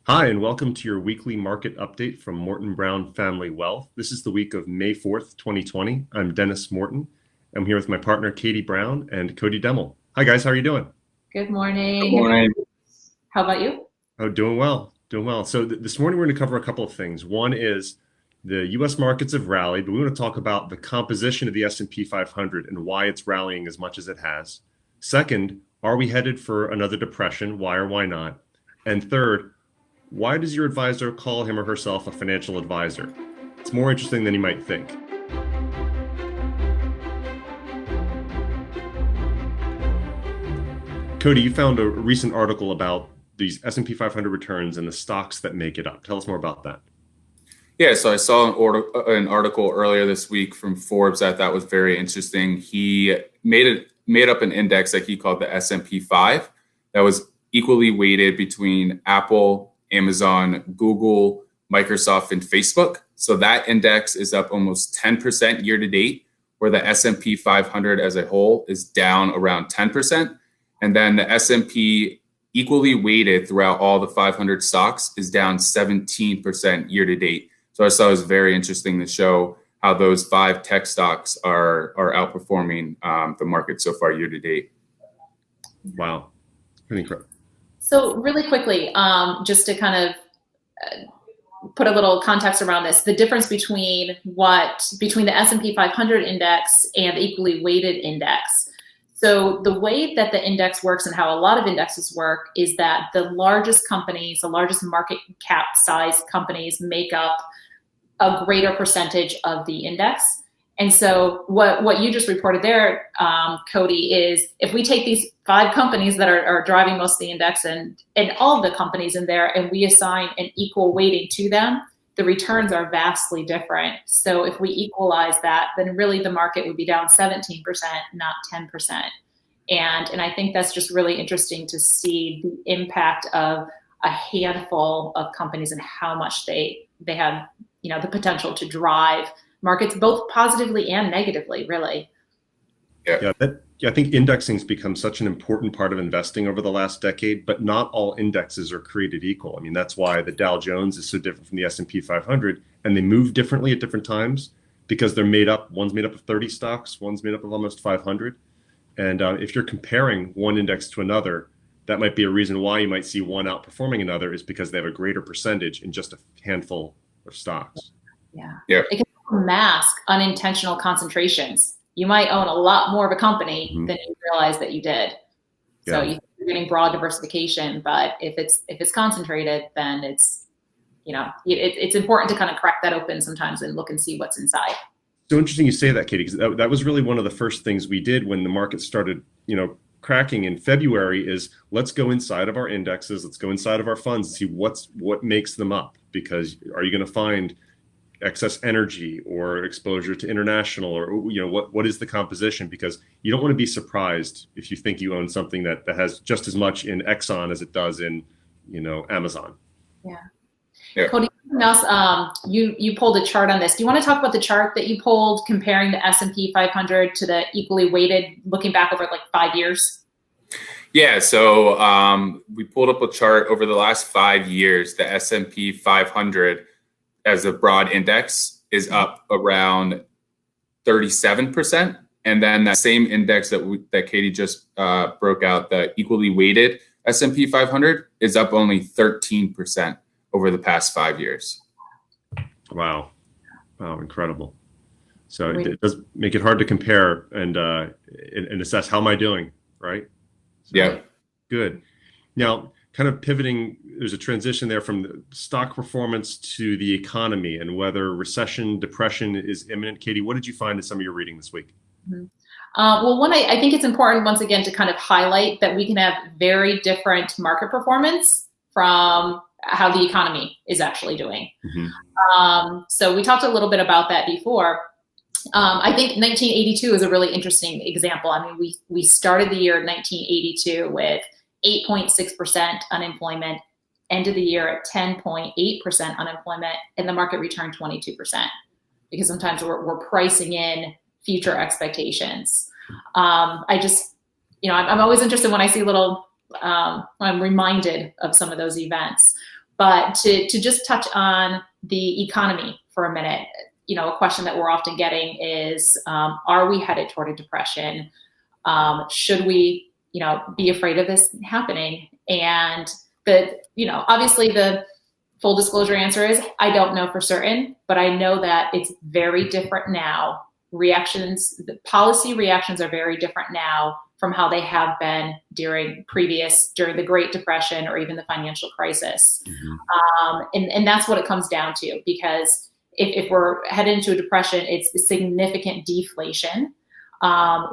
Hi, and welcome to your weekly market update from Morton Brown Family Wealth. This is the week of May 4th, 2020. I'm Dennis Morton. I'm here with my partner, Katie Brown and Cody Demmel. Hi, guys. How are you doing? Good Good morning. morning. How about you? Oh, doing well. Doing well. So this morning we're going to cover a couple of things. One is the U.S. markets have rallied, but we want to talk about the composition of the S&P 500 and why it's rallying as much as it has. Second, are we headed for another depression? Why or why not? And third, why does your advisor call him or herself a financial advisor? It's more interesting than you might think. Cody, you found a recent article about these S&P 500 returns and the stocks that make it up. Tell us more about that. Yeah, so I saw an article earlier this week from Forbes that I thought was very interesting. He made up an index that he called the S&P 5 that was equally weighted between Apple, Amazon, Google, Microsoft, and Facebook. So that index is up almost 10% year to date, where the S&P 500 as a whole is down around 10%. And then the S&P equally weighted throughout all the 500 stocks is down 17% year to date. So I thought it was very interesting to show how those five tech stocks are outperforming the market so far year to date. Wow. Pretty incredible. So really quickly, just to kind of put a little context around this, the difference between the S&P 500 index and the equally weighted index. So the way that the index works and how a lot of indexes work is that the largest companies, the largest market cap size companies make up a greater percentage of the index. And so what you just reported there, Cody, is if we take these five companies that are driving most of the index and all of the companies in there, and we assign an equal weighting to them, the returns are vastly different. So if we equalize that, then really the market would be down 17%, not 10%. And I think that's just really interesting to see the impact of a handful of companies and how much they have, the potential to drive markets both positively and negatively, really. Yeah, I think indexing has become such an important part of investing over the last decade, but not all indexes are created equal. I mean, that's why the Dow Jones is so different from the S&P 500, and they move differently at different times because one's made up of 30 stocks, one's made up of almost 500. And if you're comparing one index to another, that might be a reason why you might see one outperforming another is because they have a greater percentage in just a handful of stocks. Yeah. Yeah. It can mask unintentional concentrations. You might own a lot more of a company than you realize that you did. So Yeah. you're getting broad diversification, but if it's concentrated, then it's important to kind of crack that open sometimes and look and see what's inside. So interesting you say that, Katie, because that was really one of the first things we did when the market started, cracking in February is let's go inside of our indexes, let's go inside of our funds and see what makes them up. Because are you going to find excess energy or exposure to international or what is the composition? Because you don't want to be surprised if you think you own something that has just as much in Exxon as it does in Amazon. Yeah. Cody, something else, you pulled a chart on this. Do you want to talk about the chart that you pulled comparing the S&P 500 to the equally weighted, looking back over like 5 years? Yeah, so we pulled up a chart over the last 5 years. The S&P 500 as a broad index is up around 37%. And then that same index that Katie just broke out, the equally weighted S&P 500 is up only 13% over the past 5 years. Wow, incredible. So it does make it hard to compare and assess how am I doing, right? So, yeah. Good. Now, kind of pivoting, there's a transition there from the stock performance to the economy and whether recession, depression is imminent. Katie, what did you find in some of your reading this week? Mm-hmm. Well, I think it's important once again to kind of highlight that we can have very different market performance from how the economy is actually doing. Mm-hmm. So we talked a little bit about that before. I think 1982 is a really interesting example. I mean, we started the year 1982 with 8.6% unemployment, ended the year at 10.8% unemployment, and the market returned 22%. Because sometimes we're pricing in future expectations. I'm always interested when I see I'm reminded of some of those events. But to just touch on the economy for a minute, a question that we're often getting is, are we headed toward a depression? Should we, be afraid of this happening? And obviously the full disclosure answer is, I don't know for certain, but I know that it's very different now. The policy reactions are very different now from how they have been during the Great Depression or even the financial crisis. Mm-hmm. And that's what it comes down to, because if we're headed into a depression, it's significant deflation.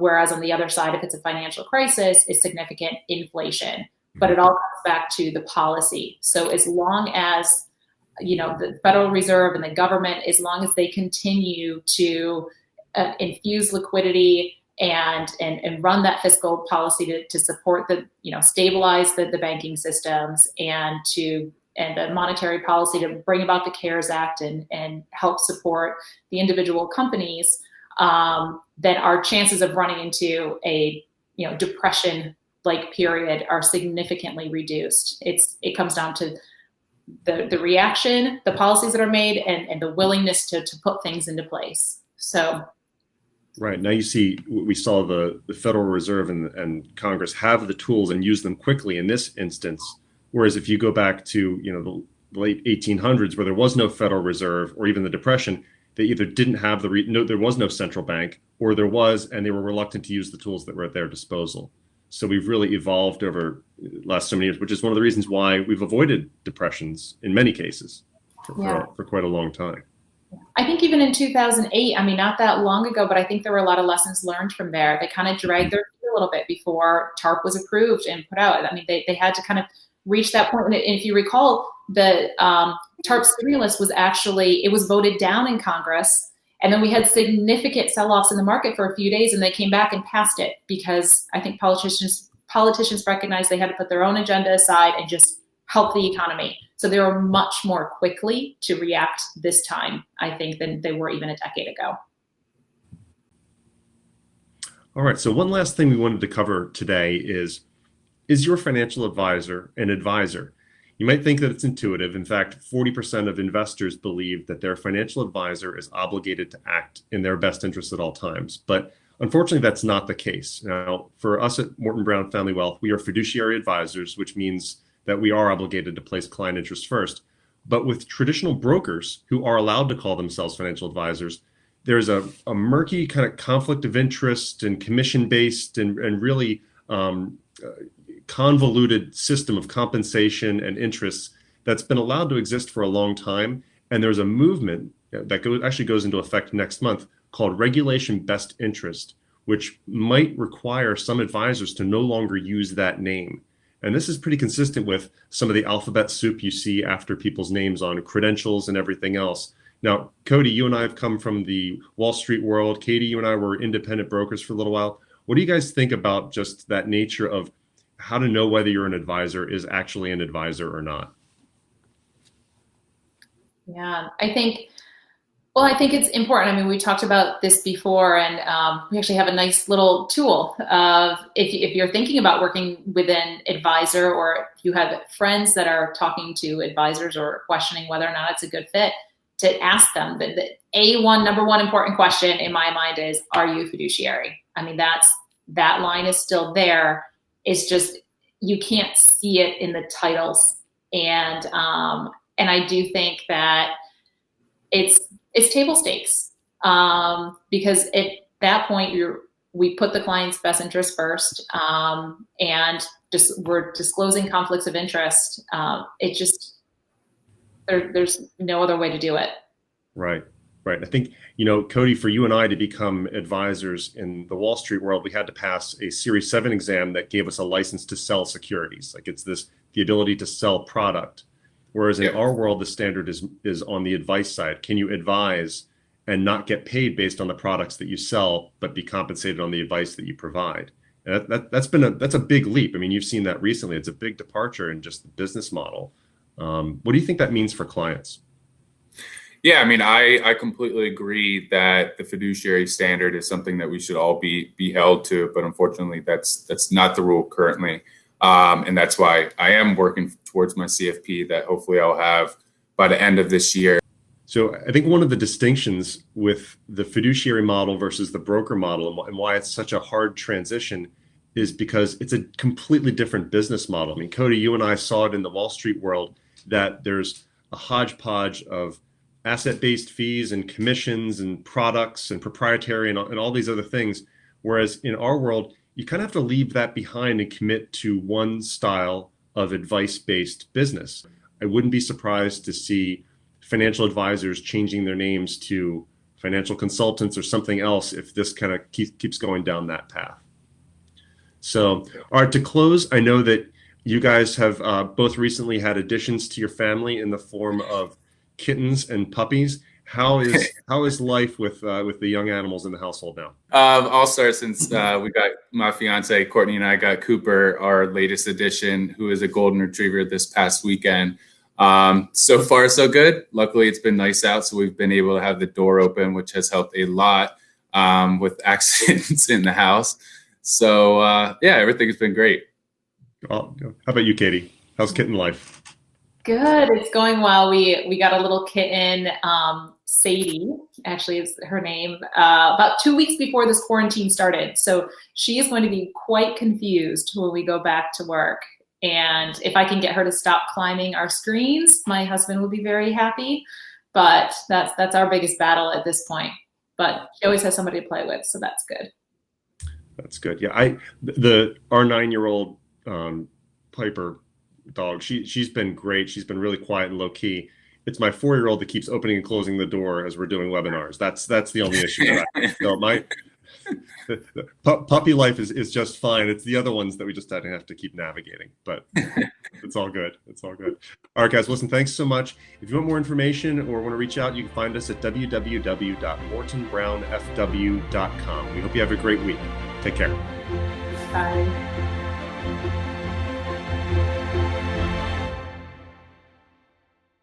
Whereas on the other side, if it's a financial crisis, it's significant inflation. But it all comes back to the policy. So as long as, the Federal Reserve and the government, as long as they continue to infuse liquidity and run that fiscal policy to support stabilize the banking systems and the monetary policy to bring about the CARES Act and help support the individual companies, then our chances of running into a depression-like period are significantly reduced. It comes down to the reaction, the policies that are made, and the willingness to put things into place. So. Right. Now we saw the Federal Reserve and Congress have the tools and use them quickly in this instance. Whereas if you go back to, the late 1800s, where there was no Federal Reserve, or even the Depression, they either didn't have there was no central bank, or there was, and they were reluctant to use the tools that were at their disposal. So we've really evolved over the last so many years, which is one of the reasons why we've avoided depressions in many cases for quite a long time. I think even in 2008, not that long ago, but I think there were a lot of lessons learned from there. They kind of dragged their feet a little bit before TARP was approved and put out. They had to kind of reach that point. And if you recall, the TARP stimulus it was voted down in Congress. And then we had significant sell-offs in the market for a few days, and they came back and passed it because I think politicians recognized they had to put their own agenda aside and just help the economy. So they were much more quickly to react this time, I think, than they were even a decade ago. All right. So one last thing we wanted to cover today is your financial advisor an advisor? You might think that it's intuitive. In fact, 40% of investors believe that their financial advisor is obligated to act in their best interest at all times. But unfortunately, that's not the case. Now, for us at Morton Brown Family Wealth, we are fiduciary advisors, which means that we are obligated to place client interest first. But with traditional brokers who are allowed to call themselves financial advisors, there's a murky kind of conflict of interest and commission-based and really convoluted system of compensation and interests that's been allowed to exist for a long time. And there's a movement that actually goes into effect next month called Regulation Best Interest, which might require some advisors to no longer use that name. And this is pretty consistent with some of the alphabet soup you see after people's names on credentials and everything else. Now, Cody, you and I have come from the Wall Street world. Katie, you and I were independent brokers for a little while. What do you guys think about just that nature of how to know whether you're an advisor is actually an advisor or not? Yeah, I think it's important. We talked about this before, and we actually have a nice little tool of if you're thinking about working with an advisor, or if you have friends that are talking to advisors or questioning whether or not it's a good fit, to ask them. The number one important question in my mind is, are you a fiduciary? That line is still there. It's just you can't see it in the titles, and I do think that it's table stakes, because at that point we put the client's best interest first, and we're disclosing conflicts of interest. There's no other way to do it. Right. I think, Cody, for you and I to become advisors in the Wall Street world, we had to pass a Series 7 exam that gave us a license to sell securities. Like it's the ability to sell product. Whereas in our world, the standard is on the advice side. Can you advise and not get paid based on the products that you sell, but be compensated on the advice that you provide? And that's a big leap. You've seen that recently. It's a big departure in just the business model. What do you think that means for clients? Yeah, I completely agree that the fiduciary standard is something that we should all be held to, but unfortunately, that's not the rule currently. And that's why I am working towards my CFP that hopefully I'll have by the end of this year. So I think one of the distinctions with the fiduciary model versus the broker model and why it's such a hard transition is because it's a completely different business model. I mean, Cody, you and I saw it in the Wall Street world that there's a hodgepodge of asset-based fees and commissions and products and proprietary and all these other things. Whereas in our world, you kind of have to leave that behind and commit to one style of advice-based business. I wouldn't be surprised to see financial advisors changing their names to financial consultants or something else if this kind of keeps going down that path. So, all right, to close, I know that you guys have both recently had additions to your family in the form of kittens and puppies. How is life with the young animals in the household now? I'll start since we got my fiance Courtney and I got Cooper, our latest addition, who is a golden retriever this past weekend. So far, so good. Luckily, it's been nice out, so we've been able to have the door open, which has helped a lot with accidents in the house. So yeah, everything has been great. How about you, Katie? How's kitten life? Good. It's going well. We got a little kitten, Sadie, actually is her name, about 2 weeks before this quarantine started. So she is going to be quite confused when we go back to work. And if I can get her to stop climbing our screens, my husband will be very happy. But that's our biggest battle at this point. But she always has somebody to play with, so that's good. That's good. Yeah, our 9-year-old Piper dog, she's been great. She's been really quiet and low key. It's my 4-year-old that keeps opening and closing the door as we're doing webinars. That's the only issue that I have. So the puppy life is just fine. It's the other ones that we just have to keep navigating, but it's all good. It's all good. All right, guys, listen, thanks so much. If you want more information or want to reach out, you can find us at www.mortonbrownfw.com. We hope you have a great week. Take care. Bye.